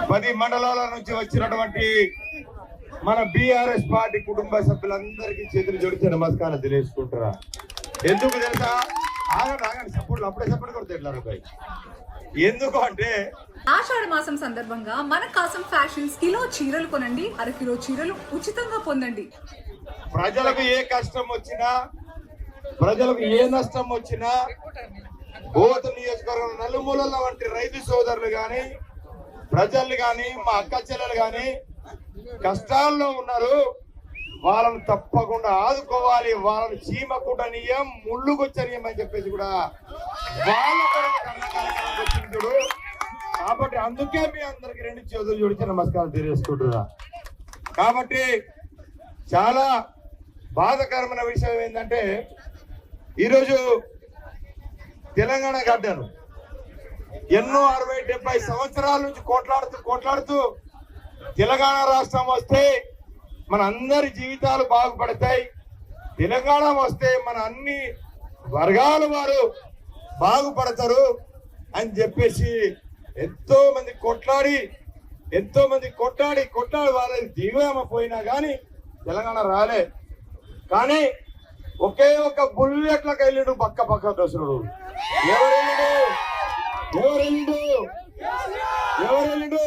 10 మండలాల నుంచి వచ్చినటువంటి మన బీఆర్ఎస్ పార్టీ కుటుంబ సభ్యులందరికీ చేతులు జోడించి నమస్కారం తెలియజేసుకుంటారా. ఎందుకు తెలుసా? ఆగండి సపోర్ట్లు అప్పుడే సపోర్ట్ కొడుతాయి. ఎందుకు అంటే ఆషాఢ మాసం సందర్భంగా మన కాసం ఫ్యాషన్స్ కిలో చీరలు కొనండి, అరకిలో చీరలు ఉచితంగా పొందండి. ప్రజలకు ఏ కష్టం వచ్చినా, ప్రజలకు ఏ నష్టం వచ్చినా గోత నియోజకవర్గం నలుమూలల వంటి రైతు సోదరులు గాని, ప్రజలు గాని, మా అక్క చెల్లెలు గాని కష్టాల్లో ఉన్నారు. వాళ్ళని తప్పకుండా ఆదుకోవాలి. వాళ్ళని చీమ కుటనీయం, ముళ్ళు గుచ్చనీయం అని చెప్పేసి కూడా వాళ్ళ వచ్చిండు. కాబట్టి అందుకే మీ అందరికి 2 చేతులు జోడించి నమస్కారం తెలియజేసుకుంటున్నా. కాబట్టి చాలా బాధాకరమైన విషయం ఏంటంటే ఈరోజు తెలంగాణ గడ్డను ఎన్నో 60-70 సంవత్సరాల నుంచి కొట్లాడుతూ తెలంగాణ రాష్ట్రం వస్తే మన అందరి జీవితాలు బాగుపడతాయి, తెలంగాణ వస్తే మన అన్ని వర్గాల వారు బాగుపడతారు అని చెప్పేసి ఎంతో మంది కొట్లాడి వాళ్ళ జీవన పోయినా కానీ తెలంగాణ రాలే. కానీ ఒకే ఒక బుల్లెట్లకు వెళ్ళిడు పక్క దోసుడు. ఎవరు వెళ్ళిడు?